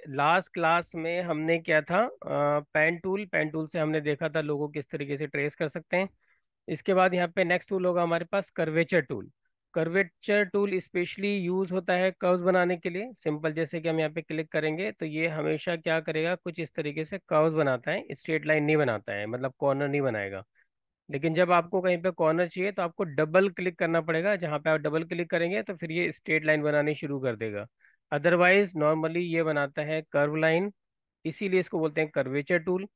Last class में हमने क्या था, पेन टूल से हमने देखा था लोगों किस तरीके से ट्रेस कर सकते हैं। इसके बाद यहाँ पे नेक्स्ट टूल होगा हमारे पास curvature tool. Curvature tool specially use होता है कर्व्स बनाने के लिए। सिंपल जैसे कि हम यहाँ पे क्लिक करेंगे तो ये हमेशा क्या करेगा, कुछ इस तरीके से कर्व्स बनाता है, स्ट्रेट लाइन नहीं बनाता है, मतलब कॉर्नर नहीं बनाएगा। लेकिन जब आपको कहीं पे कॉर्नर चाहिए तो आपको डबल क्लिक करना पड़ेगा। जहाँ पे आप डबल क्लिक करेंगे तो फिर ये स्ट्रेट लाइन बनानी शुरू कर देगा। अदरवाइज नॉर्मली ये बनाता है कर्व लाइन, इसीलिए इसको बोलते हैं कर्वेचर टूल।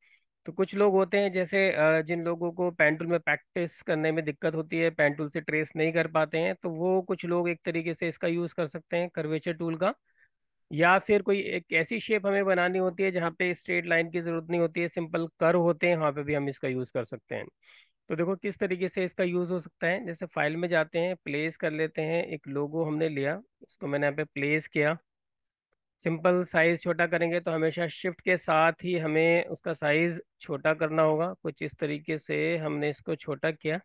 तो कुछ लोग होते हैं जैसे जिन लोगों को पेन टूल में प्रैक्टिस करने में दिक्कत होती है, पेन टूल से ट्रेस नहीं कर पाते हैं, तो वो कुछ लोग एक तरीके से इसका यूज कर सकते हैं कर्वेचर टूल का। या फिर कोई एक ऐसी शेप हमें बनानी होती है जहाँ पे स्ट्रेट लाइन की जरूरत नहीं होती है, सिंपल कर्व होते हैं, वहाँ पे भी हम इसका यूज कर सकते हैं। तो देखो किस तरीके से इसका यूज हो सकता है। जैसे फाइल में जाते हैं, प्लेस कर लेते हैं, एक लोगो हमने लिया, इसको मैंने यहाँ पे प्लेस किया। सिंपल साइज छोटा करेंगे तो हमेशा शिफ्ट के साथ ही हमें उसका साइज छोटा करना होगा। कुछ इस तरीके से हमने इसको छोटा किया।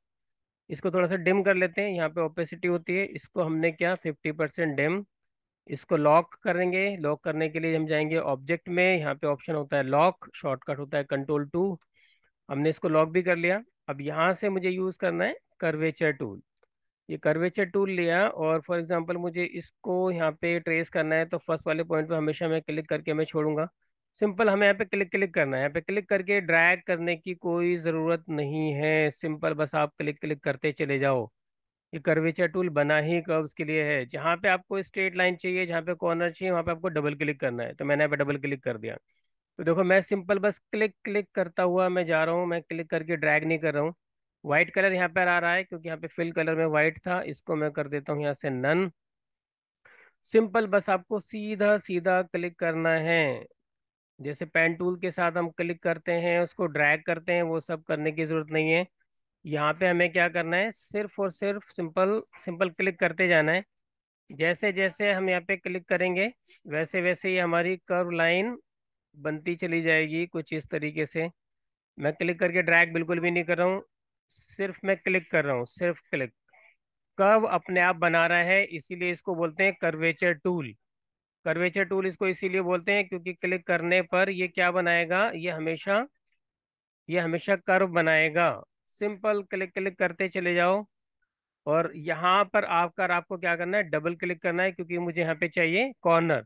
इसको थोड़ा सा डिम कर लेते हैं, यहाँ पे ओपेसिटी होती है, इसको हमने क्या 50% डिम। इसको लॉक करेंगे, लॉक करने के लिए हम जाएंगे ऑब्जेक्ट में, यहाँ पे ऑप्शन होता है लॉक, शॉर्टकट होता है Ctrl+2। हमने इसको लॉक भी कर लिया। अब यहाँ से मुझे यूज करना है कर्वेचर टूल। ये कर्वेचर टूल लिया और फॉर एग्जांपल मुझे इसको यहाँ पे ट्रेस करना है, तो फर्स्ट वाले पॉइंट पे हमेशा मैं क्लिक करके मैं छोड़ूंगा। सिंपल हमें यहाँ पे क्लिक क्लिक करना है, यहाँ पे क्लिक करके ड्रैग करने की कोई ज़रूरत नहीं है। सिंपल बस आप क्लिक क्लिक करते चले जाओ। ये कर्वेचर टूल बना ही कर्व्स के लिए है। जहाँ पे आपको स्ट्रेट लाइन चाहिए, जहाँ पे कॉर्नर चाहिए, वहाँ पे आपको डबल क्लिक करना है, तो मैंने यहाँ पे डबल क्लिक कर दिया। तो देखो मैं सिंपल बस क्लिक क्लिक करता हुआ मैं जा रहा हूँ, मैं क्लिक करके ड्रैग नहीं कर रहा हूँ। व्हाइट कलर यहाँ पर आ रहा है क्योंकि यहाँ पे फिल कलर में व्हाइट था, इसको मैं कर देता हूँ यहाँ से नन। सिंपल बस आपको सीधा सीधा क्लिक करना है। जैसे पेन टूल के साथ हम क्लिक करते हैं, उसको ड्रैग करते हैं, वो सब करने की जरूरत नहीं है। यहाँ पे हमें क्या करना है, सिर्फ और सिर्फ सिंपल सिंपल क्लिक करते जाना है। जैसे जैसे हम यहाँ पे क्लिक करेंगे वैसे वैसे ही हमारी कर्व लाइन बनती चली जाएगी कुछ इस तरीके से। मैं क्लिक करके ड्रैग बिल्कुल भी नहीं कर रहा हूँ, सिर्फ मैं क्लिक कर रहा हूँ, सिर्फ क्लिक। कर्व अपने आप बना रहा है, इसीलिए इसको बोलते हैं कर्वेचर टूल। कर्वेचर टूल इसको इसीलिए बोलते हैं क्योंकि क्लिक करने पर ये क्या बनाएगा, ये हमेशा कर्व बनाएगा। सिंपल क्लिक क्लिक करते चले जाओ। और यहाँ पर आकर आपको क्या करना है, डबल क्लिक करना है, क्योंकि मुझे यहाँ पे चाहिए कॉर्नर।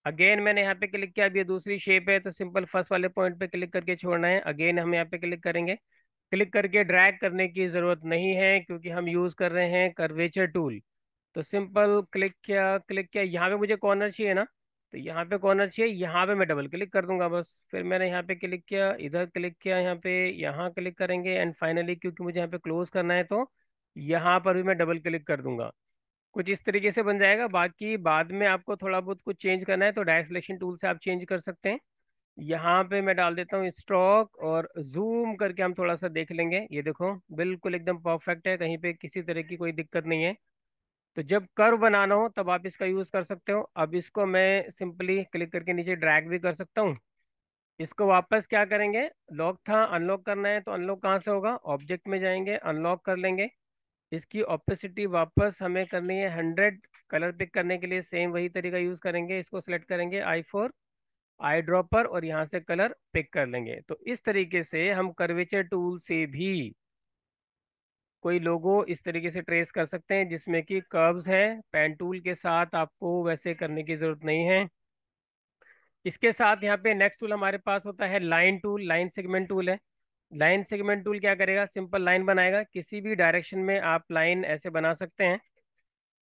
अगेन मैंने यहाँ पे क्लिक किया, अब ये दूसरी शेप है तो सिंपल फर्स्ट वाले पॉइंट पे क्लिक करके छोड़ना है। अगेन हम यहाँ पे क्लिक करेंगे, क्लिक करके ड्रैग करने की जरूरत नहीं है क्योंकि हम यूज कर रहे हैं कर्वेचर टूल। तो सिंपल क्लिक किया, यहाँ पे मुझे कॉर्नर चाहिए ना, तो यहाँ पे कॉर्नर चाहिए, यहाँ पे मैं डबल क्लिक कर दूंगा बस। फिर मैंने यहाँ पे क्लिक किया, इधर क्लिक किया, यहाँ पे यहाँ क्लिक करेंगे एंड फाइनली क्योंकि मुझे यहाँ पे क्लोज करना है तो यहाँ पर भी मैं डबल क्लिक कर दूंगा। कुछ इस तरीके से बन जाएगा। बाकी बाद में आपको थोड़ा बहुत कुछ चेंज करना है तो डायरेक्ट सिलेक्शन टूल से आप चेंज कर सकते हैं। यहाँ पे मैं डाल देता हूँ स्ट्रोक, और जूम करके हम थोड़ा सा देख लेंगे। ये देखो बिल्कुल एकदम परफेक्ट है, कहीं पे किसी तरह की कोई दिक्कत नहीं है। तो जब कर्व बनाना हो तब आप इसका यूज कर सकते हो। अब इसको मैं सिंपली क्लिक करके नीचे ड्रैग भी कर सकता हूँ। इसको वापस क्या करेंगे, लॉक था, अनलॉक करना है तो अनलॉक कहाँ से होगा, ऑब्जेक्ट में जाएंगे, अनलॉक कर लेंगे। इसकी ओपेसिटी वापस हमें करनी है 100। कलर पिक करने के लिए सेम वही तरीका यूज करेंगे, इसको सेलेक्ट करेंगे I4 आई ड्रॉपर और यहाँ से कलर पिक कर लेंगे। तो इस तरीके से हम कर्वेचर टूल से भी कोई लोगो इस तरीके से ट्रेस कर सकते हैं जिसमें कि कर्व्स है। पेन टूल के साथ आपको वैसे करने की जरूरत नहीं है। इसके साथ यहाँ पे नेक्स्ट टूल हमारे पास होता है line tool, line segment tool है। लाइन सेगमेंट टूल क्या करेगा, सिंपल लाइन बनाएगा, किसी भी डायरेक्शन में आप लाइन ऐसे बना सकते हैं।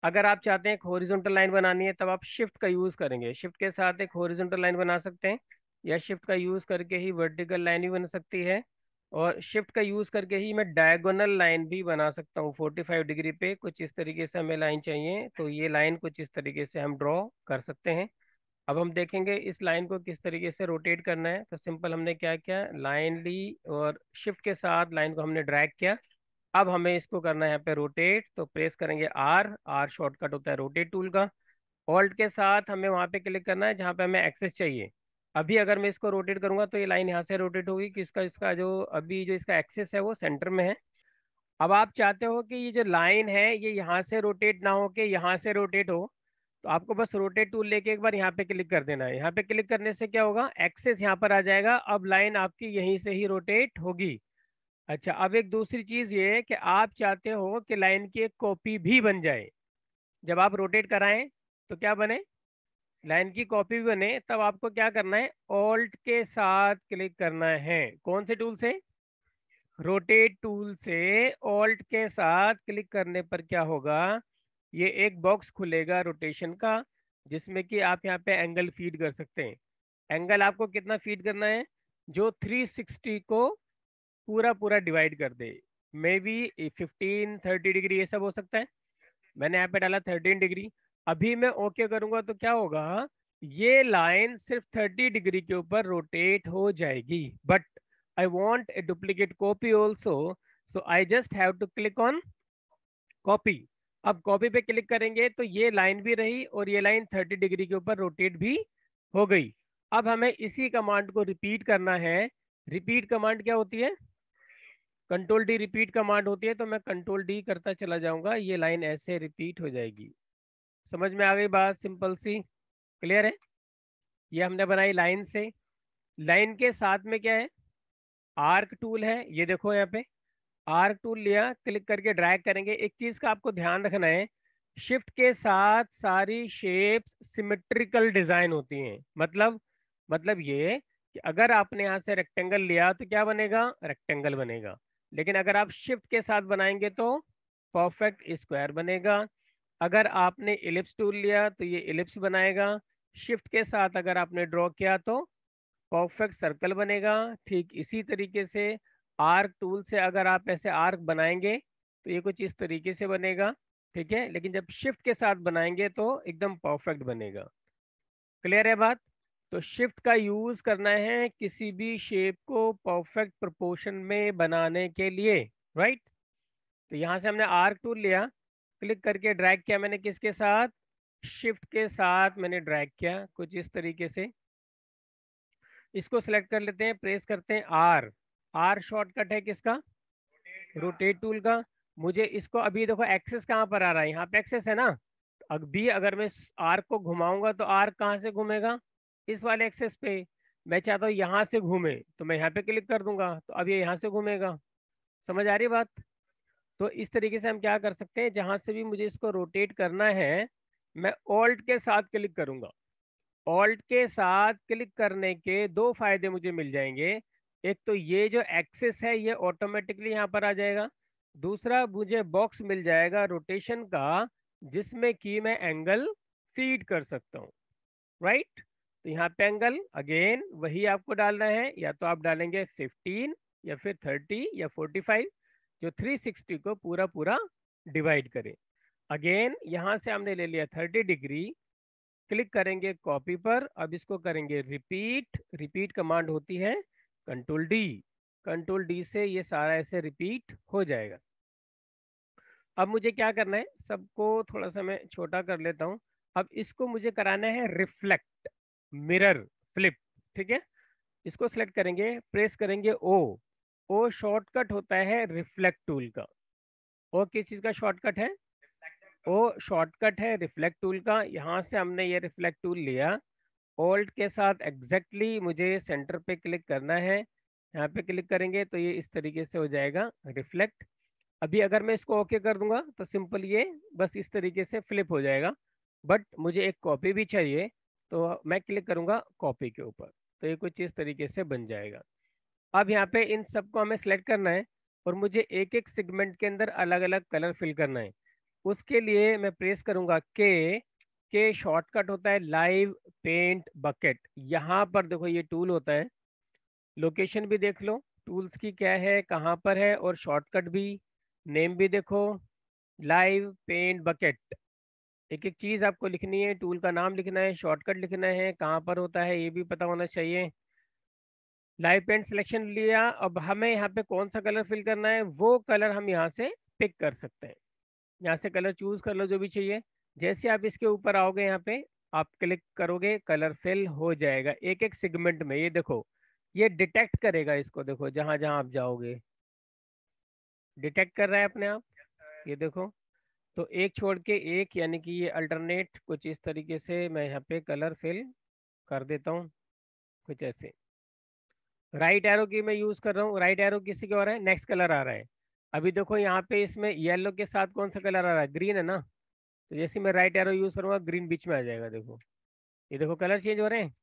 अगर आप चाहते हैं एक हॉरिजॉन्टल लाइन बनानी है तब आप शिफ्ट का यूज करेंगे, शिफ्ट के साथ एक हॉरिजॉन्टल लाइन बना सकते हैं, या शिफ्ट का यूज करके ही वर्टिकल लाइन भी बन सकती है। और शिफ्ट का यूज करके ही मैं डायगोनल लाइन भी बना सकता हूँ 45 डिग्री पे। कुछ इस तरीके से हमें लाइन चाहिए तो ये लाइन कुछ इस तरीके से हम ड्रॉ कर सकते हैं। अब हम देखेंगे इस लाइन को किस तरीके से रोटेट करना है। तो सिंपल हमने क्या किया, लाइन ली और शिफ्ट के साथ लाइन को हमने ड्रैग किया। अब हमें इसको करना है यहाँ पे रोटेट, तो प्रेस करेंगे आर, आर शॉर्टकट होता है रोटेट टूल का। ऑल्ट के साथ हमें वहाँ पे क्लिक करना है जहाँ पे हमें एक्सेस चाहिए। अभी अगर मैं इसको रोटेट करूंगा तो ये लाइन यहाँ से रोटेट होगी कि इसका इसका जो अभी जो इसका एक्सेस है वो सेंटर में है। अब आप चाहते हो कि ये जो लाइन है ये यहाँ से रोटेट ना हो के यहाँ से रोटेट हो, तो आपको बस रोटेट टूल लेके एक बार यहाँ पे क्लिक कर देना है। यहाँ पे क्लिक करने से क्या होगा, एक्सेस यहाँ पर आ जाएगा। अब लाइन आपकी यहीं से ही रोटेट होगी। अच्छा, अब एक दूसरी चीज ये है कि आप चाहते हो कि लाइन की एक कॉपी भी बन जाए। जब आप रोटेट कराएं तो क्या बने, लाइन की कॉपी भी बने, तब आपको क्या करना है, ऑल्ट के साथ क्लिक करना है। कौन से टूल से, रोटेट टूल से ऑल्ट के साथ क्लिक करने पर क्या होगा, ये एक बॉक्स खुलेगा रोटेशन का, जिसमें कि आप यहाँ पे एंगल फीड कर सकते हैं। एंगल आपको कितना फीड करना है, जो 360 को पूरा पूरा डिवाइड कर दे। मे बी 15-30 डिग्री ये सब हो सकता है। मैंने यहाँ पे डाला 13 डिग्री। अभी मैं ओके करूंगा तो क्या होगा, ये लाइन सिर्फ 30 डिग्री के ऊपर रोटेट हो जाएगी। But I want a duplicate copy also, so I just have to click on copy. अब कॉपी पे क्लिक करेंगे तो ये लाइन भी रही और ये लाइन 30 डिग्री के ऊपर रोटेट भी हो गई। अब हमें इसी कमांड को रिपीट करना है। रिपीट कमांड क्या होती है, कंट्रोल डी रिपीट कमांड होती है। तो मैं कंट्रोल डी करता चला जाऊंगा, ये लाइन ऐसे रिपीट हो जाएगी। समझ में आ गई बात, सिंपल सी, क्लियर है। ये हमने बनाई लाइन से। लाइन के साथ में क्या है, आर्क टूल है। ये देखो यहाँ पे आर्क टूल लिया, क्लिक करके ड्रैग करेंगे। एक चीज का आपको ध्यान रखना है, शिफ्ट के साथ सारी शेप्स सिमेट्रिकल डिजाइन होती हैं। मतलब ये कि अगर आपने यहाँ से रेक्टेंगल लिया तो क्या बनेगा, रेक्टेंगल बनेगा। लेकिन अगर आप शिफ्ट के साथ बनाएंगे तो परफेक्ट स्क्वायर बनेगा। अगर आपने इलिप्स टूल लिया तो ये इलिप्स बनाएगा। शिफ्ट के साथ अगर आपने ड्रॉ किया तो परफेक्ट सर्कल बनेगा। ठीक इसी तरीके से आर्क टूल से अगर आप ऐसे आर्क बनाएंगे तो ये कुछ इस तरीके से बनेगा। ठीक है, लेकिन जब शिफ्ट के साथ बनाएंगे तो एकदम परफेक्ट बनेगा। क्लियर है बात। तो शिफ्ट का यूज करना है किसी भी शेप को परफेक्ट प्रोपोर्शन में बनाने के लिए, राइट। तो यहाँ से हमने आर्क टूल लिया, क्लिक करके ड्रैग किया मैंने, किसके साथ, शिफ्ट के साथ मैंने ड्रैग किया कुछ इस तरीके से। इसको सिलेक्ट कर लेते हैं, प्रेस करते हैं आर। आर शॉर्टकट है किसका, रोटेट टूल का। मुझे इसको अभी देखो एक्सेस कहाँ पर आ रहा है, यहाँ पे एक्सेस है ना। अभी अगर मैं आर्क को घुमाऊंगा तो आर्क कहाँ से घूमेगा, इस वाले एक्सेस पे। मैं चाहता हूँ यहाँ से घूमे तो मैं यहाँ पे क्लिक कर दूंगा तो अब ये यहाँ से घूमेगा। समझ आ रही है बात। तो इस तरीके से हम क्या कर सकते हैं, जहां से भी मुझे इसको रोटेट करना है मैं ऑल्ट के साथ क्लिक करूंगा। ऑल्ट के साथ क्लिक करने के दो फायदे मुझे मिल जाएंगे। एक तो ये जो एक्सेस है ये ऑटोमेटिकली यहाँ पर आ जाएगा। दूसरा मुझे बॉक्स मिल जाएगा रोटेशन का, जिसमें कि मैं एंगल फीड कर सकता हूँ, राइट। तो यहाँ पे एंगल अगेन वही आपको डालना है, या तो आप डालेंगे 15 या फिर 30 या 45, जो 360 को पूरा पूरा डिवाइड करे। अगेन यहाँ से हमने ले लिया 30 डिग्री, क्लिक करेंगे कॉपी पर। अब इसको करेंगे रिपीट। रिपीट कमांड होती है कंट्रोल डी। कंट्रोल डी से ये सारा ऐसे रिपीट हो जाएगा। अब मुझे क्या करना है, सबको थोड़ा सा मैं छोटा कर लेता हूँ। अब इसको मुझे कराना है रिफ्लेक्ट, मिरर, फ्लिप। ठीक है, इसको सिलेक्ट करेंगे, प्रेस करेंगे ओ। ओ शॉर्टकट होता है रिफ्लेक्ट टूल का। ओ किस चीज़ का शॉर्टकट है, ओ शॉर्टकट है रिफ्लेक्ट टूल का। यहाँ से हमने ये रिफ्लेक्ट टूल लिया, ऑल्ट के साथ एग्जैक्टली मुझे सेंटर पे क्लिक करना है। यहाँ पे क्लिक करेंगे तो ये इस तरीके से हो जाएगा रिफ्लेक्ट। अभी अगर मैं इसको ओके कर दूंगा तो सिंपल ये बस इस तरीके से फ्लिप हो जाएगा। बट मुझे एक कॉपी भी चाहिए तो मैं क्लिक करूंगा कॉपी के ऊपर, तो ये कुछ इस तरीके से बन जाएगा। अब यहाँ पे इन सबको हमें सेलेक्ट करना है और मुझे एक एक सेगमेंट के अंदर अलग अलग कलर फिल करना है। उसके लिए मैं प्रेस करूंगा के शॉर्टकट होता है लाइव पेंट बकेट। यहाँ पर देखो ये टूल होता है, लोकेशन भी देख लो टूल्स की क्या है, कहाँ पर है, और शॉर्टकट भी, नेम भी देखो, लाइव पेंट बकेट। एक एक चीज़ आपको लिखनी है, टूल का नाम लिखना है, शॉर्टकट लिखना है, कहाँ पर होता है ये भी पता होना चाहिए। लाइव पेंट सिलेक्शन लिया, अब हमें यहाँ पे कौन सा कलर फिल करना है वो कलर हम यहाँ से पिक कर सकते हैं। यहाँ से कलर चूज कर लो जो भी चाहिए। जैसे आप इसके ऊपर आओगे यहाँ पे आप क्लिक करोगे, कलर फिल हो जाएगा एक एक सेगमेंट में। ये देखो ये डिटेक्ट करेगा इसको, देखो जहां जहां आप जाओगे डिटेक्ट कर रहा है अपने आप, ये देखो। तो एक छोड़ के एक, यानी कि ये अल्टरनेट कुछ इस तरीके से मैं यहाँ पे कलर फिल कर देता हूँ, कुछ ऐसे। राइट एरो की मैं यूज कर रहा हूँ, राइट एरो किसी के हो रहा है, नेक्स्ट कलर आ रहा है। अभी देखो यहाँ पे इसमें येलो के साथ कौन सा कलर आ रहा है, ग्रीन है ना। तो जैसे मैं राइट एरो यूज करूंगा ग्रीन बीच में आ जाएगा, देखो। ये देखो कलर चेंज हो रहे हैं,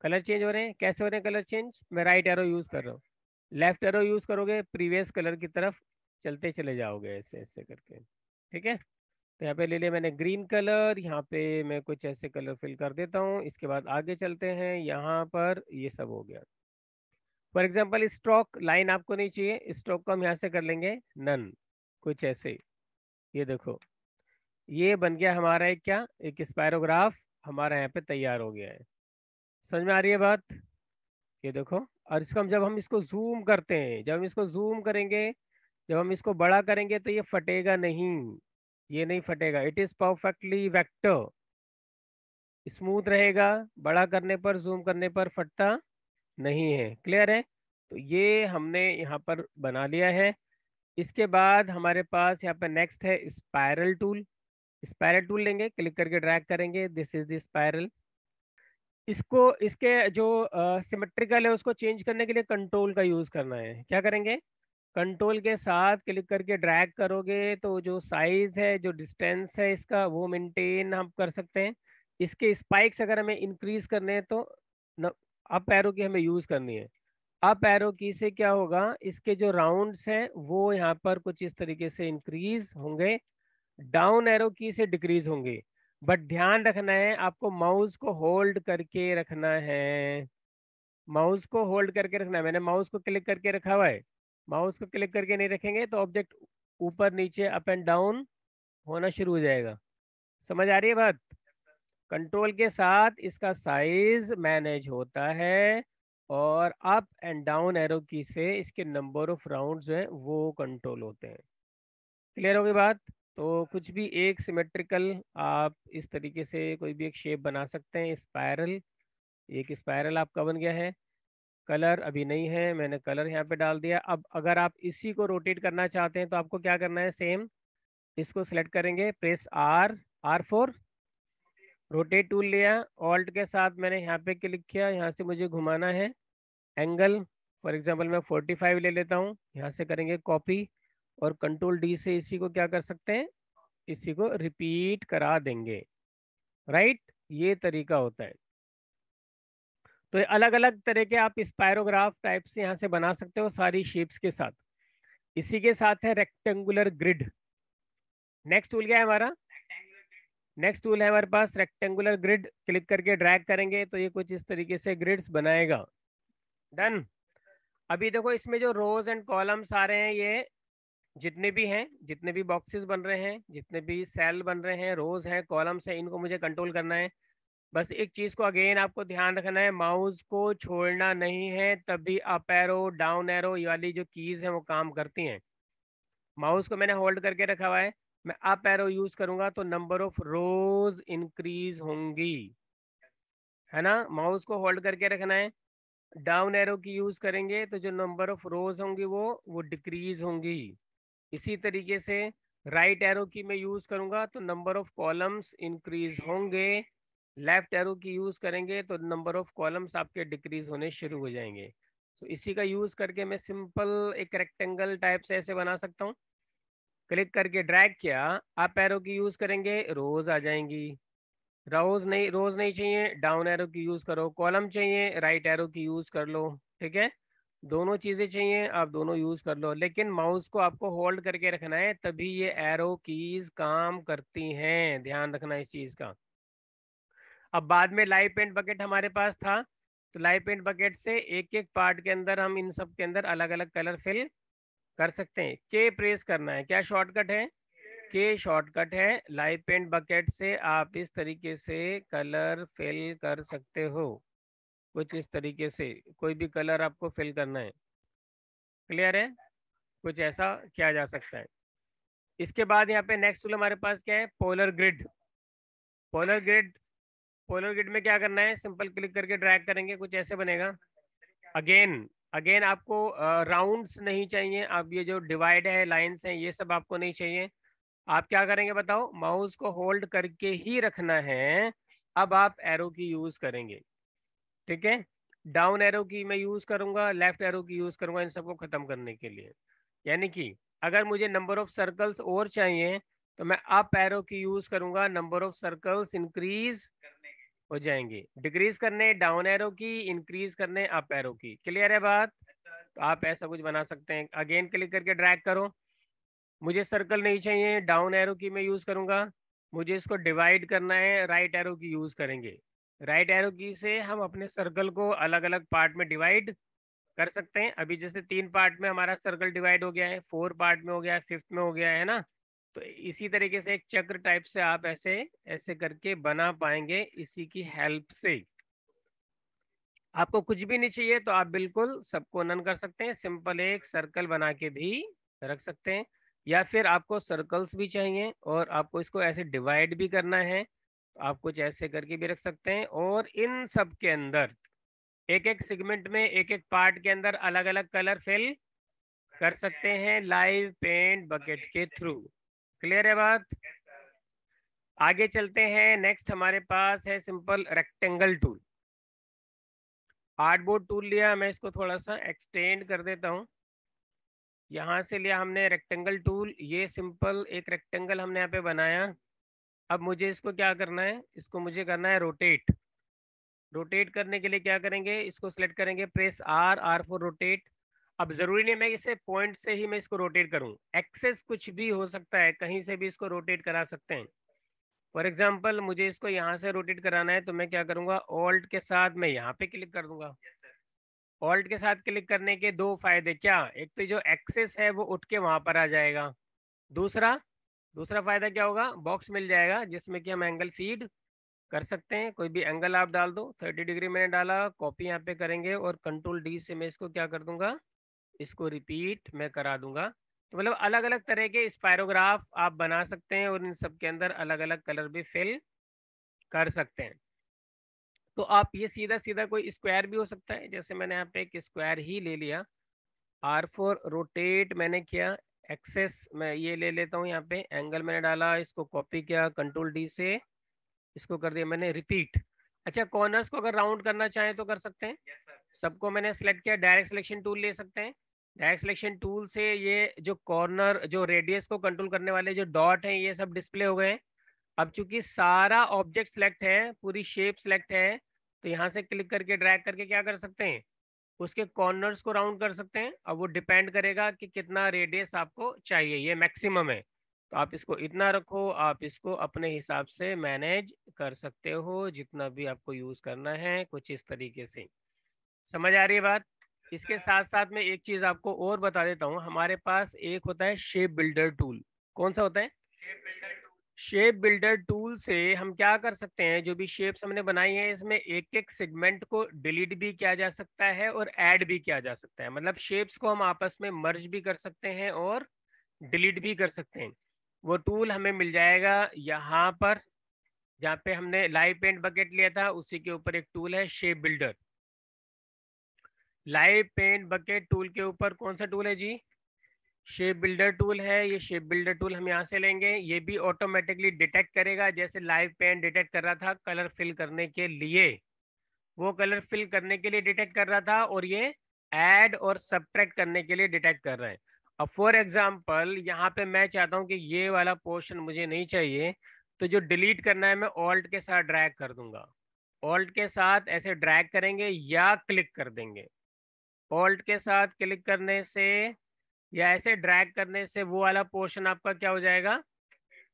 कलर चेंज हो रहे हैं। कैसे हो रहे हैं कलर चेंज, मैं राइट एरो यूज कर रहा हूँ। लेफ्ट एरो यूज करोगे प्रीवियस कलर की तरफ चलते चले जाओगे, ऐसे ऐसे करके। ठीक है, तो यहाँ पे ले लिया मैंने ग्रीन कलर, यहाँ पे मैं कुछ ऐसे कलर फिल कर देता हूँ। इसके बाद आगे चलते हैं, यहाँ पर ये सब हो गया। फॉर एग्जाम्पल स्ट्रोक लाइन आपको नहीं चाहिए, स्ट्रोक को हम यहाँ से कर लेंगे नन, कुछ ऐसे। ये देखो, ये बन गया हमारा एक क्या, एक स्पायरोग्राफ हमारा यहाँ पे तैयार हो गया है। समझ में आ रही है बात। ये देखो, और इसको हम जब हम इसको जूम करते हैं, जब हम इसको जूम करेंगे, जब हम इसको बड़ा करेंगे तो ये फटेगा नहीं, ये नहीं फटेगा। It is perfectly vector, smooth रहेगा। बड़ा करने पर, जूम करने पर फटता नहीं है। क्लियर है। तो ये हमने यहाँ पर बना लिया है। इसके बाद हमारे पास यहाँ पर नेक्स्ट है स्पाइरल टूल। स्पाइरल टूल लेंगे, क्लिक करके ड्रैग करेंगे, दिस इज द स्पाइरल। इसको, इसके जो सिमेट्रिकल है उसको चेंज करने के लिए कंट्रोल का यूज करना है। क्या करेंगे, कंट्रोल के साथ क्लिक करके ड्रैग करोगे तो जो साइज है, जो डिस्टेंस है इसका, वो मेंटेन हम कर सकते हैं। इसके स्पाइक्स अगर हमें इंक्रीज करने हैं तो अप एरो की हमें यूज करनी है। अप एरो की से क्या होगा, इसके जो राउंड्स हैं वो यहाँ पर कुछ इस तरीके से इंक्रीज होंगे, डाउन एरो की से डिक्रीज होंगे। बट ध्यान रखना है आपको, माउस को होल्ड करके रखना है, माउस को होल्ड करके रखना है। मैंने माउस को क्लिक करके रखा हुआ है, माउस को क्लिक करके नहीं रखेंगे तो ऑब्जेक्ट ऊपर नीचे अप एंड डाउन होना शुरू हो जाएगा। समझ आ रही है बात। कंट्रोल के साथ इसका साइज मैनेज होता है, और अप एंड डाउन एरो की से इसके नंबर ऑफ राउंड्स जो है वो कंट्रोल होते हैं। क्लियर होगी बात। तो कुछ भी एक सिमेट्रिकल आप इस तरीके से कोई भी एक शेप बना सकते हैं। स्पायरल, एक स्पायरल आपका बन गया है। कलर अभी नहीं है, मैंने कलर यहाँ पे डाल दिया। अब अगर आप इसी को रोटेट करना चाहते हैं तो आपको क्या करना है, सेम इसको सिलेक्ट करेंगे, press R, R4, rotate tool लिया, ऑल्ट के साथ मैंने यहाँ पे क्लिक किया, यहाँ से मुझे घुमाना है एंगल। फॉर एग्जांपल मैं 45 ले लेता हूँ, यहाँ से करेंगे कॉपी, और कंट्रोल डी से इसी को क्या कर सकते हैं, इसी को रिपीट करा देंगे। राइट, ये तरीका होता है। तो अलग अलग तरह के आप स्पायरोग्राफ टाइप से यहाँ से बना सकते हो सारी शेप्स के साथ। इसी के साथ है रेक्टेंगुलर ग्रिड। नेक्स्ट टूल क्या है हमारा, नेक्स्ट टूल है हमारे पास रेक्टेंगुलर ग्रिड। क्लिक करके ड्रैग करेंगे तो ये कुछ इस तरीके से ग्रिड्स बनाएगा। डन। अभी देखो इसमें जो रोज एंड कॉलम्स आ रहे हैं, ये जितने भी हैं, जितने भी बॉक्सेस बन रहे हैं, जितने भी सेल बन रहे हैं, रोज हैं, कॉलम्स हैं, इनको मुझे कंट्रोल करना है। बस एक चीज को अगेन आपको ध्यान रखना है, माउस को छोड़ना नहीं है, तभी अप एरो डाउन एरो ये वाली जो कीज हैं वो काम करती हैं। माउस को मैंने होल्ड करके रखा हुआ है, मैं अप एरो यूज करूंगा तो नंबर ऑफ रोज इंक्रीज होंगी, है ना। माउस को होल्ड करके रखना है। डाउन एरो की यूज करेंगे तो जो नंबर ऑफ रोज होंगी वो डिक्रीज होंगी। इसी तरीके से राइट एरो की मैं यूज करूंगा तो नंबर ऑफ कॉलम्स इंक्रीज होंगे। लेफ्ट एरो की यूज करेंगे तो नंबर ऑफ कॉलम्स आपके डिक्रीज होने शुरू हो जाएंगे। तो इसी का यूज करके मैं सिंपल एक रेक्टेंगल टाइप से ऐसे बना सकता हूँ। क्लिक करके ड्रैग किया, अप एरो की यूज करेंगे, रोज आ जाएंगी। रोज नहीं चाहिए, डाउन एरो की यूज करो। कॉलम चाहिए, राइट एरो की यूज कर लो। ठीक है, दोनों चीजें चाहिए आप दोनों यूज कर लो, लेकिन माउस को आपको होल्ड करके रखना है, तभी ये एरो कीज काम करती हैं, ध्यान रखना इस चीज का। अब बाद में लाइव पेंट बकेट हमारे पास था, तो लाइव पेंट बकेट से एक एक पार्ट के अंदर हम इन सब के अंदर अलग अलग कलर फिल कर सकते हैं। के प्रेस करना है, क्या शॉर्टकट है, के शॉर्टकट है। लाइव पेंट बकेट से आप इस तरीके से कलर फिल कर सकते हो, कुछ इस तरीके से कोई भी कलर आपको फिल करना है। क्लियर है, कुछ ऐसा किया जा सकता है। इसके बाद यहाँ पे नेक्स्ट टूल हमारे पास क्या है, polar grid. Polar grid, polar grid में क्या करना है, सिंपल क्लिक करके ड्रैग करेंगे, कुछ ऐसे बनेगा। अगेन अगेन आपको राउंड्स नहीं चाहिए, अब ये जो डिवाइड है, लाइंस हैं, ये सब आपको नहीं चाहिए। आप क्या करेंगे बताओ, माउस को होल्ड करके ही रखना है। अब आप एरो की यूज करेंगे, ठीक है। डाउन एरो की मैं यूज करूंगा, लेफ्ट एरो की यूज करूंगा इन सबको खत्म करने के लिए। यानी कि अगर मुझे नंबर ऑफ सर्कल्स और चाहिए तो मैं अप एरो की यूज करूंगा, नंबर ऑफ सर्कल्स इंक्रीज हो जाएंगे। डिक्रीज करने डाउन एरो की, इंक्रीज करने अप एरो की। क्लियर है बात? तो आप ऐसा कुछ बना सकते हैं। अगेन क्लिक करके ड्रैग करो। मुझे सर्कल नहीं चाहिए, डाउन एरो की मैं यूज करूंगा। मुझे इसको डिवाइड करना है, राइट एरो की यूज करेंगे। राइट एरो की से हम अपने सर्कल को अलग अलग पार्ट में डिवाइड कर सकते हैं। अभी जैसे 3 पार्ट में हमारा सर्कल डिवाइड हो गया है, 4 पार्ट में हो गया है, 5th में हो गया है ना। तो इसी तरीके से एक चक्र टाइप से आप ऐसे ऐसे करके बना पाएंगे इसी की हेल्प से। आपको कुछ भी नहीं चाहिए तो आप बिल्कुल सबको नन कर सकते हैं, सिंपल एक सर्कल बना के भी रख सकते हैं। या फिर आपको सर्कल्स भी चाहिए और आपको इसको ऐसे डिवाइड भी करना है तो आप कुछ ऐसे करके भी रख सकते हैं। और इन सब के अंदर एक एक सेगमेंट में, एक एक पार्ट के अंदर अलग अलग कलर फिल कर सकते हैं लाइव पेंट बकेट के थ्रू। क्लियर है बात? आगे चलते हैं। नेक्स्ट हमारे पास है simple rectangle tool. Artboard tool लिया, मैं इसको थोड़ा सा एक्सटेंड कर देता हूँ। यहाँ से लिया हमने रेक्टेंगल टूल, ये सिंपल एक रेक्टेंगल हमने यहाँ पे बनाया। अब मुझे इसको क्या करना है, इसको मुझे करना है रोटेट। रोटेट करने के लिए क्या करेंगे, इसको सिलेक्ट करेंगे, press R, R for rotate. अब जरूरी नहीं मैं इसे पॉइंट से ही मैं इसको रोटेट करूं, एक्सेस कुछ भी हो सकता है, कहीं से भी इसको रोटेट करा सकते हैं। फॉर एग्जाम्पल मुझे इसको यहाँ से रोटेट कराना है तो मैं क्या करूंगा, ऑल्ट के साथ मैं यहाँ पे क्लिक कर दूंगा। ऑल्ट के साथ क्लिक करने के दो फायदे क्या, एक तो जो एक्सेस है वो उठ के वहां पर आ जाएगा। दूसरा दूसरा फायदा क्या होगा, बॉक्स मिल जाएगा जिसमें कि हम एंगल फीड कर सकते हैं। कोई भी एंगल आप डाल दो, 30 डिग्री मैंने डाला, कॉपी यहाँ पे करेंगे और कंट्रोल डी से मैं इसको क्या कर दूंगा, इसको रिपीट मैं करा दूंगा। तो मतलब अलग अलग तरह के स्पायरोग्राफ आप बना सकते हैं और इन सब के अंदर अलग अलग कलर भी फिल कर सकते हैं। तो आप ये सीधा सीधा कोई स्क्वायर भी हो सकता है, जैसे मैंने यहाँ पे एक स्क्वायर ही ले लिया। आर फोर रोटेट मैंने किया, एक्सेस मैं ये ले लेता हूँ, यहाँ पे एंगल मैंने डाला, इसको कॉपी किया, कंट्रोल डी से इसको कर दिया मैंने रिपीट। अच्छा, कॉर्नर्स को अगर राउंड करना चाहें तो कर सकते हैं। सबको मैंने सेलेक्ट किया, डायरेक्ट सिलेक्शन टूल ले सकते हैं। डायरेक्ट सिलेक्शन टूल से ये जो कॉर्नर, जो रेडियस को कंट्रोल करने वाले जो डॉट हैं ये सब डिस्प्ले हो गए हैं। अब चूंकि सारा ऑब्जेक्ट सिलेक्ट है, पूरी शेप सिलेक्ट है, तो यहाँ से क्लिक करके ड्रैग करके क्या कर सकते हैं, उसके कॉर्नर्स को राउंड कर सकते हैं। अब वो डिपेंड करेगा कि कितना रेडियस आपको चाहिए, ये मैक्सिमम है तो आप इसको इतना रखो, आप इसको अपने हिसाब से मैनेज कर सकते हो, जितना भी आपको यूज करना है कुछ इस तरीके से। समझ आ रही है बात? इसके साथ साथ में एक चीज आपको और बता देता हूँ, हमारे पास एक होता है शेप बिल्डर टूल। कौन सा होता है? शेप बिल्डर टूल से हम क्या कर सकते हैं, जो भी शेप्स हमने बनाई है इसमें एक एक सेगमेंट को डिलीट भी किया जा सकता है और ऐड भी किया जा सकता है। मतलब शेप्स को हम आपस में मर्ज भी कर सकते हैं और डिलीट भी कर सकते हैं। वो टूल हमें मिल जाएगा यहाँ पर, जहाँ पे हमने लाइव पेंट बकेट लिया था उसी के ऊपर एक टूल है shape builder. Live paint bucket tool के ऊपर कौन सा टूल है जी, शेप बिल्डर टूल है। ये शेप बिल्डर टूल हम यहाँ से लेंगे, ये भी ऑटोमेटिकली डिटेक्ट करेगा, जैसे लाइव पेन डिटेक्ट कर रहा था कलर फिल करने के लिए, वो कलर फिल करने के लिए डिटेक्ट कर रहा था, और ये ऐड और सब्ट्रैक्ट करने के लिए डिटेक्ट कर रहा है। अब फॉर एग्जांपल यहाँ पे मैं चाहता हूँ कि ये वाला पोर्शन मुझे नहीं चाहिए, तो जो डिलीट करना है मैं ऑल्ट के साथ ड्रैग कर दूंगा। ऑल्ट के साथ ऐसे ड्रैग करेंगे या क्लिक कर देंगे। ऑल्ट के साथ क्लिक करने से या ऐसे ड्रैग करने से वो वाला पोर्शन आपका क्या हो जाएगा,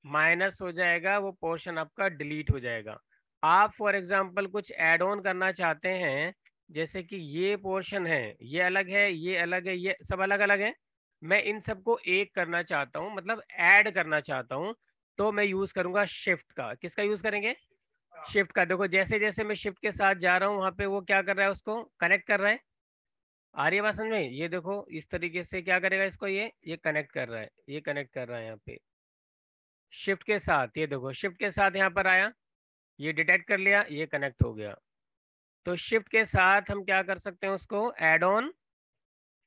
माइनस हो जाएगा, वो पोर्शन आपका डिलीट हो जाएगा। आप फॉर एग्जांपल कुछ ऐड ऑन करना चाहते हैं, जैसे कि ये पोर्शन है, ये अलग है, ये अलग है, ये सब अलग अलग है, मैं इन सबको एक करना चाहता हूँ, मतलब ऐड करना चाहता हूँ, तो मैं यूज करूंगा शिफ्ट का। किसका यूज करेंगे, शिफ्ट का। देखो जैसे जैसे मैं शिफ्ट के साथ जा रहा हूँ वहां पे वो क्या कर रहा है, उसको कनेक्ट कर रहा है। आ रही है बात समझ में? ये देखो इस तरीके से क्या करेगा इसको, ये कनेक्ट कर रहा है, ये कनेक्ट कर रहा है यहाँ पे शिफ्ट के साथ। ये देखो शिफ्ट के साथ यहाँ पर आया, ये डिटेक्ट कर लिया, ये कनेक्ट हो गया। तो शिफ्ट के साथ हम क्या कर सकते हैं, उसको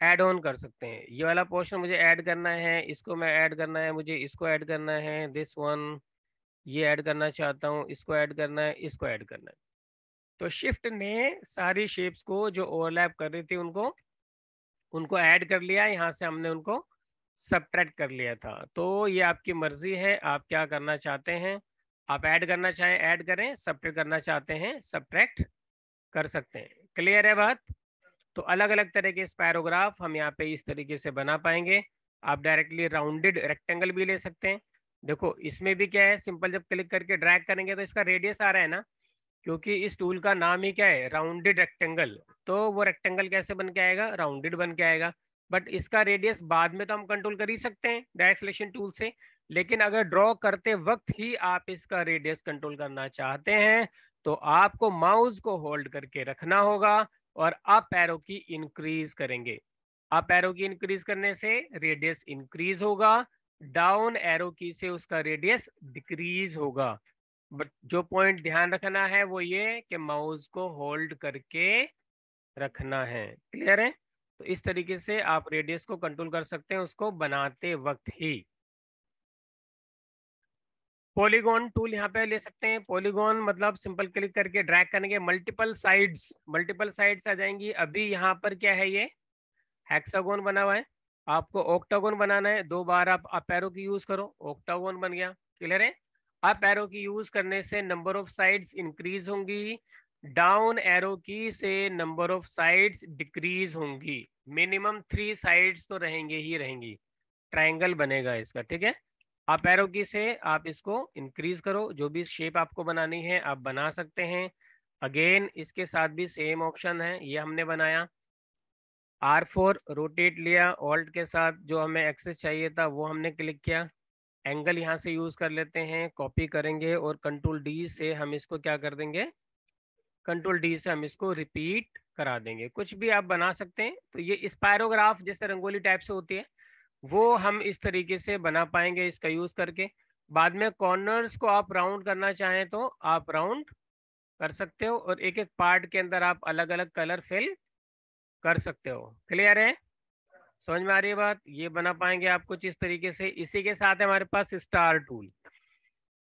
ऐड ऑन कर सकते हैं। ये वाला पोर्शन मुझे ऐड करना है, इसको मैं ऐड करना है, मुझे इसको ऐड करना है, दिस वन ये ऐड करना चाहता हूँ, इसको ऐड करना है, इसको ऐड करना है। तो शिफ्ट ने सारी शेप्स को जो ओवरलैप कर रही थी उनको उनको ऐड कर लिया, यहाँ से हमने उनको सब्ट्रैक्ट कर लिया था। तो ये आपकी मर्जी है, आप क्या करना चाहते हैं। आप ऐड करना चाहें ऐड करें, सब्ट्रैक्ट करना चाहते हैं सब्ट्रैक्ट कर सकते हैं। क्लियर है बात। तो अलग अलग तरह के स्पैरोग्राफ हम यहाँ पे इस तरीके से बना पाएंगे। आप डायरेक्टली राउंडेड रेक्टेंगल भी ले सकते हैं। देखो इसमें भी क्या है, सिंपल जब क्लिक करके ड्रैग करेंगे तो इसका रेडियस आ रहा है ना, क्योंकि इस टूल का नाम ही क्या है, राउंडेड रेक्टेंगल। तो वो रेक्टेंगल कैसे बन के आएगा, राउंडेड बन के आएगा। बट इसका रेडियस बाद में तो हम कंट्रोल कर ही सकते हैं डायरेक्ट सिलेक्शन टूल से। लेकिन अगर ड्रॉ करते वक्त ही आप इसका रेडियस कंट्रोल करना चाहते हैं तो आपको माउस को होल्ड करके रखना होगा और अप एरो की इंक्रीज करेंगे। अप एरो की इंक्रीज करने से रेडियस इंक्रीज होगा, डाउन एरो की से उसका रेडियस डिक्रीज होगा। बट जो पॉइंट ध्यान रखना है वो ये कि माउस को होल्ड करके रखना है। क्लियर है। तो इस तरीके से आप रेडियस को कंट्रोल कर सकते हैं उसको बनाते वक्त ही। पॉलीगॉन टूल यहाँ पे ले सकते हैं। पॉलीगॉन मतलब सिंपल क्लिक करके ड्रैग करेंगे, मल्टीपल साइड्स आ जाएंगी। अभी यहाँ पर क्या है, ये हेक्सागोन बना हुआ है, आपको ऑक्टागोन बनाना है। 2 बार आप अप एरो की यूज करो, ऑक्टागोन बन गया। क्लियर है। अप एरो की यूज करने से नंबर ऑफ साइड्स इंक्रीज होंगी, डाउन एरो की से नंबर ऑफ साइड्स डिक्रीज होंगी। मिनिमम 3 साइड्स तो रहेंगे ही रहेंगी, ट्रायंगल बनेगा इसका। ठीक है। अप एरो की से आप इसको इंक्रीज करो, जो भी शेप आपको बनानी है आप बना सकते हैं। अगेन इसके साथ भी सेम ऑप्शन है, ये हमने बनाया। R4 रोटेट लिया, ऑल्ट के साथ जो हमें एक्सेस चाहिए था वो हमने क्लिक किया। एंगल यहाँ से यूज कर लेते हैं, कॉपी करेंगे और कंट्रोल डी से हम इसको क्या कर देंगे, कंट्रोल डी से हम इसको रिपीट करा देंगे। कुछ भी आप बना सकते हैं। तो ये स्पायरोग्राफ जैसे रंगोली टाइप से होती है वो हम इस तरीके से बना पाएंगे इसका यूज करके। बाद में कॉर्नर्स को आप राउंड करना चाहें तो आप राउंड कर सकते हो और एक एक पार्ट के अंदर आप अलग अलग कलर फिल कर सकते हो। क्लियर है। समझ में आ रही है बात। ये बना पाएंगे आप कुछ इस तरीके से। इसी के साथ है हमारे पास स्टार टूल।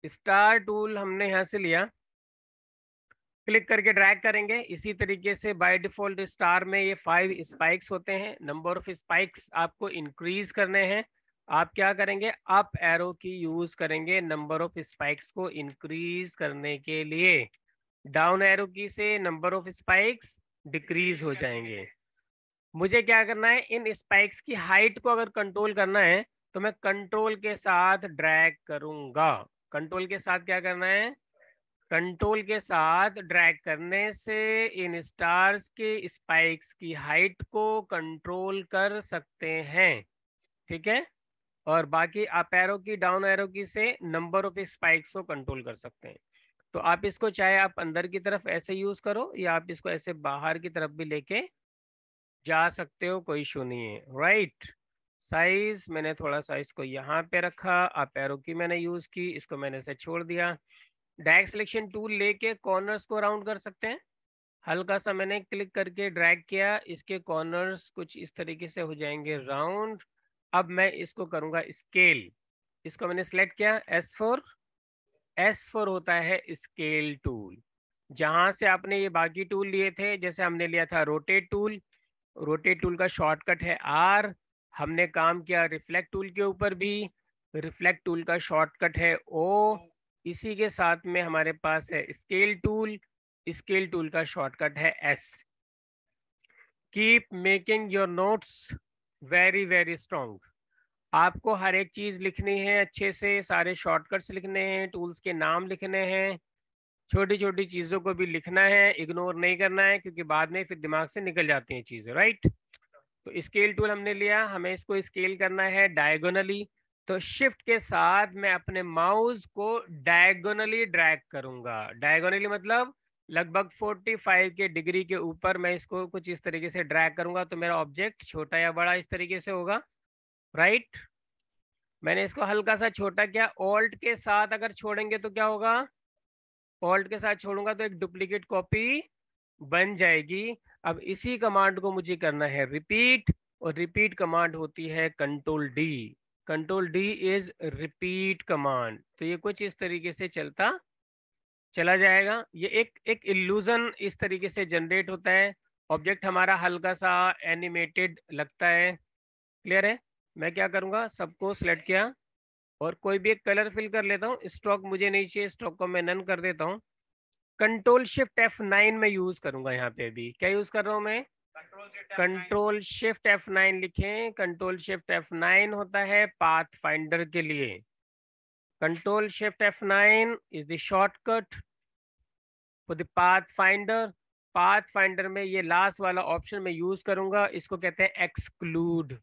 स्टार टूल हमने यहाँ से लिया, क्लिक करके ड्रैग करेंगे इसी तरीके से। बाय डिफॉल्ट स्टार में ये 5 स्पाइक्स होते हैं, नंबर ऑफ स्पाइक्स आपको इंक्रीज करने हैं। आप क्या करेंगे, अप एरो की यूज करेंगे नंबर ऑफ स्पाइक्स को इंक्रीज करने के लिए। डाउन एरो की से नंबर ऑफ स्पाइक्स डिक्रीज हो जाएंगे। मुझे क्या करना है, इन स्पाइक्स की हाइट को अगर कंट्रोल करना है तो मैं कंट्रोल के साथ ड्रैग करूंगा। कंट्रोल के साथ क्या करना है, कंट्रोल के साथ ड्रैग करने से इन स्टार्स के स्पाइक्स की हाइट को कंट्रोल कर सकते हैं। ठीक है। और बाकी अप एरो की डाउन एरो की से नंबर ऑफ स्पाइक्स को कंट्रोल कर सकते हैं। तो आप इसको चाहे आप अंदर की तरफ ऐसे यूज करो या आप इसको ऐसे बाहर की तरफ भी लेके जा सकते हो, कोई इशू नहीं है। राइट। साइज मैंने थोड़ा सा इसको यहाँ पे रखा, अप एरो की मैंने यूज की, इसको मैंने से छोड़ दिया। डायरेक्ट सिलेक्शन टूल लेके कॉर्नर्स को राउंड कर सकते हैं। हल्का सा मैंने क्लिक करके ड्रैग किया, इसके कॉर्नर्स कुछ इस तरीके से हो जाएंगे राउंड। अब मैं इसको करूंगा स्केल। इसको मैंने सिलेक्ट किया, S4 होता है स्केल टूल। जहां से आपने ये बाकी टूल लिए थे, जैसे हमने लिया था रोटेट टूल, रोटेट टूल का शॉर्टकट है R। हमने काम किया रिफ्लेक्ट टूल के ऊपर भी, रिफ्लेक्ट टूल का शॉर्टकट है O। इसी के साथ में हमारे पास है स्केल टूल, स्केल टूल का शॉर्टकट है S। Keep making your notes very very strong. आपको हर एक चीज लिखनी है अच्छे से, सारे शॉर्टकट्स लिखने हैं, टूल्स के नाम लिखने हैं, छोटी छोटी चीजों को भी लिखना है, इग्नोर नहीं करना है क्योंकि बाद में फिर दिमाग से निकल जाती हैं चीजें। राइट। तो स्केल टूल हमने लिया, हमें इसको स्केल करना है डायगोनली। तो शिफ्ट के साथ मैं अपने माउस को डायगोनली ड्रैग करूंगा। डायगोनली मतलब लगभग 45 के डिग्री के ऊपर मैं इसको कुछ इस तरीके से ड्रैग करूंगा तो मेरा ऑब्जेक्ट छोटा या बड़ा इस तरीके से होगा। राइट। मैंने इसको हल्का सा छोटा किया। ऑल्ट के साथ अगर छोड़ेंगे तो क्या होगा, ऑल्ट के साथ छोड़ूंगा तो एक डुप्लीकेट कॉपी बन जाएगी। अब इसी कमांड को मुझे करना है रिपीट, और रिपीट कमांड होती है control D. Control D is repeat command. तो ये कुछ इस तरीके से चला जाएगा। ये एक इल्यूजन इस तरीके से जनरेट होता है। ऑब्जेक्ट हमारा हल्का सा एनिमेटेड लगता है। क्लियर है? मैं क्या करूँगा, सबको सिलेक्ट किया और कोई भी एक कलर फिल कर लेता हूँ। स्ट्रोक मुझे नहीं चाहिए, स्ट्रोक को मैं नन कर देता हूँ। कंट्रोल शिफ्ट F9 में यूज करूंगा। यहाँ पे भी क्या यूज कर रहा हूँ मैं, कंट्रोल शिफ्ट F9 लिखें। कंट्रोल शिफ्ट F9 होता है पाथ फाइंडर के लिए। Control shift F9 is the shortcut for the path finder. Path finder में ये लास्ट वाला ऑप्शन मैं यूज करूंगा, इसको कहते हैं एक्सक्लूड।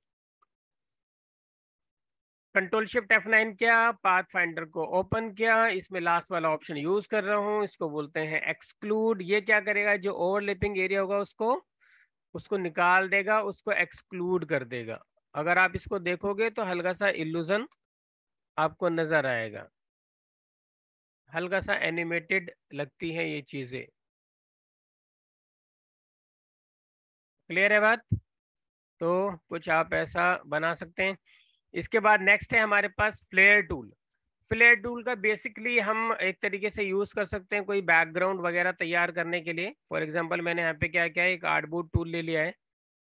कंट्रोल शिफ्ट F9 किया, पाथ फाइंडर को ओपन किया, इसमें लास्ट वाला ऑप्शन यूज कर रहा हूँ, इसको बोलते हैं एक्सक्लूड। ये क्या करेगा, जो ओवरलैपिंग एरिया होगा उसको उसको निकाल देगा, उसको एक्सक्लूड कर देगा। अगर आप इसको देखोगे तो हल्का सा इल्यूजन आपको नजर आएगा, हल्का सा एनिमेटेड लगती है ये चीजें। क्लियर है बात? तो कुछ आप ऐसा बना सकते हैं। इसके बाद नेक्स्ट है हमारे पास फ्लेयर टूल। फ्लेयर टूल का बेसिकली हम एक तरीके से यूज कर सकते हैं कोई बैकग्राउंड वगैरह तैयार करने के लिए। फॉर एग्जांपल मैंने यहाँ पे क्या किया है, एक आर्टबोर्ड टूल ले लिया है।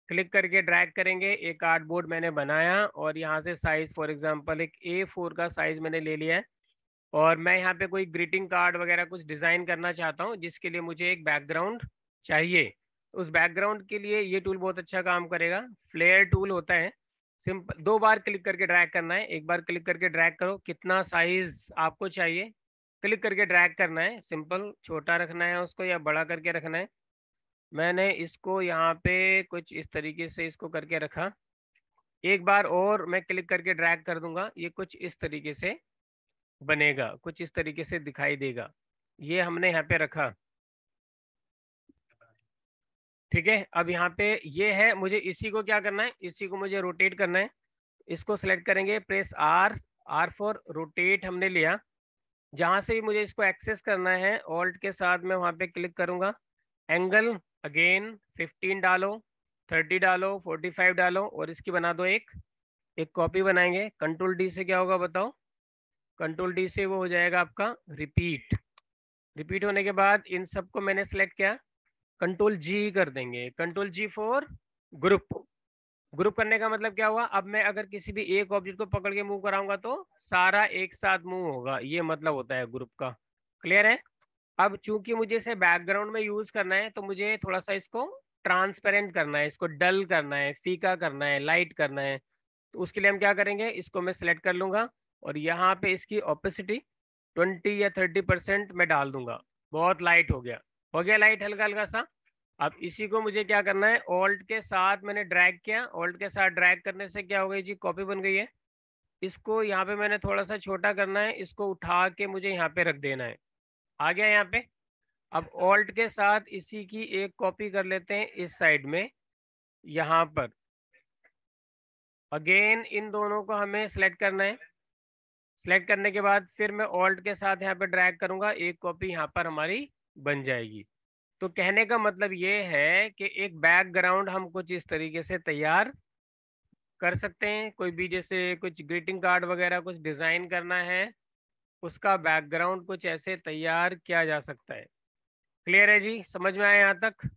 क्लिक करके ड्रैग करेंगे, एक आर्टबोर्ड मैंने बनाया और यहाँ से साइज फॉर एग्जांपल एक A4 का साइज मैंने ले लिया है। और मैं यहाँ पे कोई ग्रीटिंग कार्ड वगैरह कुछ डिज़ाइन करना चाहता हूँ, जिसके लिए मुझे एक बैकग्राउंड चाहिए। उस बैकग्राउंड के लिए ये टूल बहुत अच्छा काम करेगा। फ्लेयर टूल होता है, सिंपल 2 बार क्लिक करके ड्रैग करना है। एक बार क्लिक करके ड्रैग करो, कितना साइज आपको चाहिए क्लिक करके ड्रैग करना है। सिंपल छोटा रखना है उसको या बड़ा करके रखना है। मैंने इसको यहाँ पे कुछ इस तरीके से इसको करके रखा। एक बार और मैं क्लिक करके ड्रैग कर दूंगा, ये कुछ इस तरीके से बनेगा, कुछ इस तरीके से दिखाई देगा। ये हमने यहाँ पे रखा। ठीक है, अब यहाँ पे ये है, मुझे इसी को क्या करना है, इसी को मुझे रोटेट करना है। इसको सिलेक्ट करेंगे, press R, R for rotate हमने लिया। जहाँ से भी मुझे इसको एक्सेस करना है, ऑल्ट के साथ मैं वहाँ पे क्लिक करूँगा। एंगल अगेन 15 डालो, 30 डालो, 45 डालो और इसकी बना दो एक कॉपी बनाएंगे। कंट्रोल डी से क्या होगा बताओ, कंट्रोल डी से वो हो जाएगा आपका रिपीट। रिपीट होने के बाद इन सबको मैंने सेलेक्ट किया, कंट्रोल जी कर देंगे। Control G for group. Group करने का मतलब क्या हुआ, अब मैं अगर किसी भी एक ऑब्जेक्ट को पकड़ के मूव कराऊंगा तो सारा एक साथ मूव होगा, ये मतलब होता है ग्रुप का। क्लियर है? अब चूंकि मुझे इसे बैकग्राउंड में यूज करना है तो मुझे थोड़ा सा इसको ट्रांसपेरेंट करना है, इसको डल करना है, फीका करना है, लाइट करना है। तो उसके लिए हम क्या करेंगे, इसको मैं सिलेक्ट कर लूंगा और यहाँ पे इसकी ओपेसिटी 20 या 30% मैं डाल दूंगा। बहुत लाइट हो गया लाइट हल्का हल्का सा। अब इसी को मुझे क्या करना है, ऑल्ट के साथ मैंने ड्रैग किया, ऑल्ट के साथ ड्रैग करने से क्या हो गई जी, कॉपी बन गई है। इसको यहाँ पे मैंने थोड़ा सा छोटा करना है, इसको उठा के मुझे यहाँ पे रख देना है। आ गया यहाँ पे। अब ऑल्ट के साथ इसी की एक कॉपी कर लेते हैं इस साइड में, यहाँ पर। अगेन इन दोनों को हमें सेलेक्ट करना है। सेलेक्ट करने के बाद फिर मैं ऑल्ट के साथ यहाँ पे ड्रैग करूंगा, एक कॉपी यहाँ पर हमारी बन जाएगी। तो कहने का मतलब ये है कि एक बैकग्राउंड हम कुछ इस तरीके से तैयार कर सकते हैं। कोई भी जैसे कुछ ग्रीटिंग कार्ड वगैरह कुछ डिज़ाइन करना है, उसका बैकग्राउंड कुछ ऐसे तैयार किया जा सकता है। क्लियर है जी, समझ में आया यहाँ तक?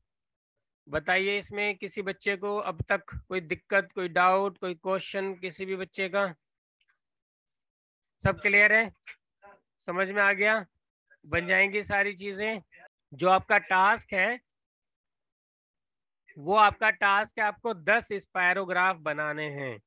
बताइए इसमें किसी बच्चे को अब तक कोई दिक्कत, कोई डाउट, कोई क्वेश्चन किसी भी बच्चे का? सब क्लियर है, समझ में आ गया? बन जाएंगी सारी चीजें। जो आपका टास्क है, वो आपका टास्क है, आपको 10 स्पायरोग्राफ बनाने हैं।